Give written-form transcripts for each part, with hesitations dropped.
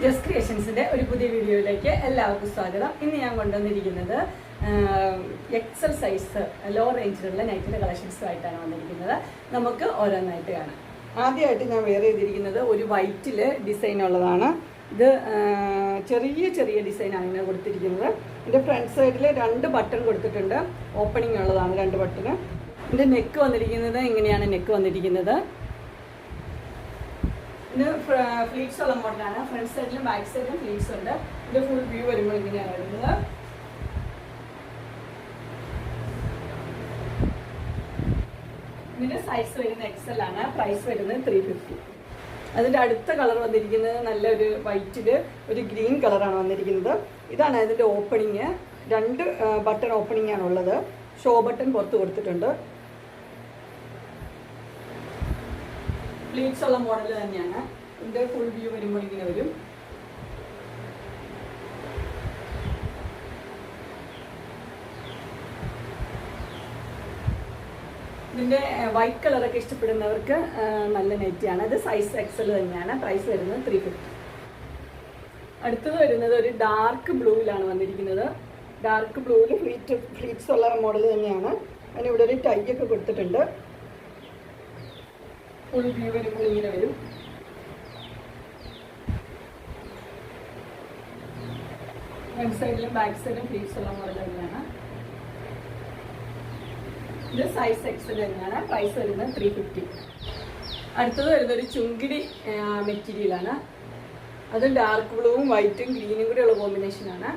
Just ക്രിയേഷൻസിൻ്റെ ഒരു പുതിയ വീഡിയോയിലേക്ക് എല്ലാവർക്കും സ്വാഗതം. ഇന്ന് ഞാൻ കൊണ്ടുവന്നിരിക്കുന്നത് എക്സൽ സൈസ് ലോ റേഞ്ചിലുള്ള നൈറ്റിൻ്റെ കളക്ഷൻസുമായിട്ടാണ് വന്നിരിക്കുന്നത്. നമുക്ക് ഓരോന്നായിട്ട് കാണാം. ആദ്യമായിട്ട് ഞാൻ വെയർ ചെയ്തിരിക്കുന്നത് ഒരു വൈറ്റിൽ ഡിസൈൻ ഉള്ളതാണ്. ഇത് ചെറിയ ചെറിയ ഡിസൈനാണ് ഇങ്ങനെ കൊടുത്തിരിക്കുന്നത്. ഇതിൻ്റെ ഫ്രണ്ട് സൈഡിൽ 2 ബട്ടൺ കൊടുത്തിട്ടുണ്ട്. ഓപ്പണിംഗ് ഉള്ളതാണ് 2 ബട്ടൺ. ഇതിൻ്റെ നെക്ക് വന്നിരിക്കുന്നത് ഇങ്ങനെയാണ്. നെക്ക് വന്നിരിക്കുന്നത് ഇത് ഫ്ലീറ്റ്സ് ഉള്ള മോഡലാണ്. ഫ്രണ്ട് സൈഡിലും ബാക്ക് സൈഡിലും ഫ്ലീറ്റ്സ് ഉണ്ട്. ഇതിന്റെ ഫുൾ വ്യൂ വരുമ്പോൾ ഇങ്ങനെയാണ് വരുന്നത്. ഇതിന്റെ സൈസ് വരുന്നത് എക്സൽ ആണ്. പ്രൈസ് വരുന്നത് 350. അതിന്റെ അടുത്ത കളർ വന്നിരിക്കുന്നത് നല്ലൊരു വൈറ്റില് ഒരു ഗ്രീൻ കളറാണ് വന്നിരിക്കുന്നത്. ഇതാണ് അതിന്റെ ഓപ്പണിങ്. 2 ബട്ടൺ ഓപ്പണിംഗ് ആണുള്ളത്. ഷോ ബട്ടൺ പുറത്ത് കൊടുത്തിട്ടുണ്ട്. പ്ലീറ്റ്സ് ഉള്ള മോഡൽ തന്നെയാണ്. ഇതിന്റെ ഫുൾ വ്യൂ വരുമ്പോൾ ഇങ്ങനെ വരും. ഇതിന്റെ വൈറ്റ് കളറൊക്കെ ഇഷ്ടപ്പെടുന്നവർക്ക് നല്ല നൈറ്റിയാണ്. ഇത് സൈസ് എക്സൽ തന്നെയാണ്. പ്രൈസ് വരുന്നത് 350. അടുത്തത് വരുന്നത് ഒരു ഡാർക്ക് ബ്ലൂവിലാണ് വന്നിരിക്കുന്നത്. ഡാർക്ക് ബ്ലൂവിൽ ഫ്ലീറ്റ്സ് ഉള്ള മോഡൽ തന്നെയാണ്. അതിനിവിടെ ഒരു ടൈ ഒക്കെ കൊടുത്തിട്ടുണ്ട്. ഫുൾ വ്യൂ വരുമ്പോൾ ഇങ്ങനെ വരും. ഫ്രണ്ട് സൈഡിലും ബാക്ക് സൈഡിലും ഫ്ലീറ്റ്സ് ഉള്ള മോഡൽ തന്നെയാണ്. ഇത് സൈസ് എക്സൽ തന്നെയാണ്. പ്രൈസ് വരുന്നത് 350. അടുത്തത് വരുന്നത് ഒരു ചുങ്കിടി മെറ്റീരിയലാണ്. അത് ഡാർക്ക് ബ്ലൂവും വൈറ്റും ഗ്രീനും കൂടെ ഉള്ള കോമ്പിനേഷനാണ്.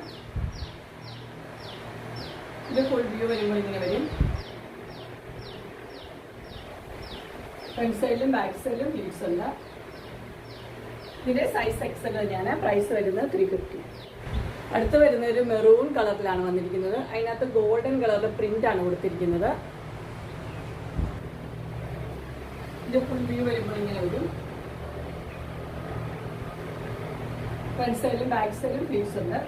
ഇത് ഫുൾ വ്യൂ വരുമ്പോൾ ഇങ്ങനെ വരും. ഫ്രണ്ട് സൈഡിലും ബാക്ക് സൈഡിലും ഫ്ലീറ്റ്സ് ഉണ്ട്. ഇതിന്റെ സൈസ് എക്സൽ തന്നെയാണ്. പ്രൈസ് വരുന്നത് 350. അടുത്ത് വരുന്ന ഒരു മെറൂൺ കളറിലാണ് വന്നിരിക്കുന്നത്. അതിനകത്ത് ഗോൾഡൻ കളറിലെ പ്രിന്റ് ആണ് കൊടുത്തിരിക്കുന്നത്. ഇത് ഫുൾ വ്യൂ വരുമ്പോൾ ഇങ്ങനെ വരും. ഫ്രണ്ട് സൈഡിലും ബാക്ക് സൈഡിലും ഫ്ലീറ്റ്സ് ഉണ്ട്.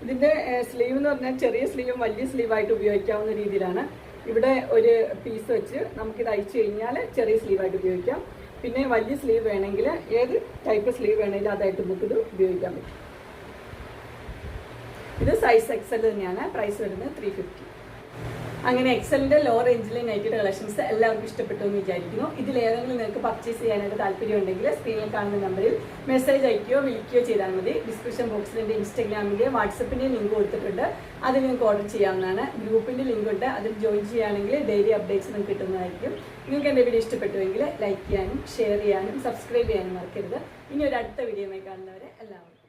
ഇതിന്റെ സ്ലീവ് എന്ന് പറഞ്ഞാൽ ചെറിയ സ്ലീവും വലിയ സ്ലീവായിട്ട് ഉപയോഗിക്കാവുന്ന രീതിയിലാണ്. ഇവിടെ ഒരു പീസ് വെച്ച് നമുക്കിത് അയച്ചു കഴിഞ്ഞാൽ ചെറിയ സ്ലീവായിട്ട് ഉപയോഗിക്കാം. പിന്നെ വലിയ സ്ലീവ് വേണമെങ്കിൽ ഏത് ടൈപ്പ് സ്ലീവ് വേണമെങ്കിലും അതായിട്ട് നമുക്കിത് ഉപയോഗിക്കാൻ പറ്റും. ഇത് സൈസ് എക്സൽ തന്നെയാണ്. പ്രൈസ് വരുന്നത് 350. അങ്ങനെ എക്സലിന്റെ ലോ റേഞ്ചിലെ നൈറ്റിയുടെ കളക്ഷൻസ് എല്ലാവർക്കും ഇഷ്ടപ്പെട്ടു എന്ന് വിചാരിക്കുന്നു. ഇതിലേതെങ്കിലും നിങ്ങൾക്ക് പർച്ചേസ് ചെയ്യാനായിട്ട് താല്പര്യമുണ്ടെങ്കിൽ സ്ക്രീനിൽ കാണുന്ന നമ്പറിൽ മെസ്സേജ് അയക്കുകയോ വിളിക്കുകയോ ചെയ്താൽ മതി. ഡിസ്ക്രിപ്ഷൻ ബോക്സിൽ എൻ്റെ ഇൻസ്റ്റാഗ്രാമിൻ്റെ വാട്സപ്പിൻ്റെ ലിങ്ക് കൊടുത്തിട്ടുണ്ട്. അതിൽ നിങ്ങൾക്ക് ഓർഡർ ചെയ്യാവുന്നതാണ്. ഗ്രൂപ്പിൻ്റെ ലിങ്ക് ഉണ്ട്. അതിൽ ജോയിൻ ചെയ്യുകയാണെങ്കിൽ ഡെയിലി അപ്ഡേറ്റ്സ് നിങ്ങൾക്ക് കിട്ടുന്നതായിരിക്കും. നിങ്ങൾക്ക് എൻ്റെ വീഡിയോ ഇഷ്ടപ്പെട്ടുവെങ്കിൽ ലൈക്ക് ചെയ്യാനും ഷെയർ ചെയ്യാനും സബ്സ്ക്രൈബ് ചെയ്യാനും മറക്കരുത്. ഇനി ഒരു അടുത്ത വീഡിയോയുമായി കാണുന്നവരെ എല്ലാവർക്കും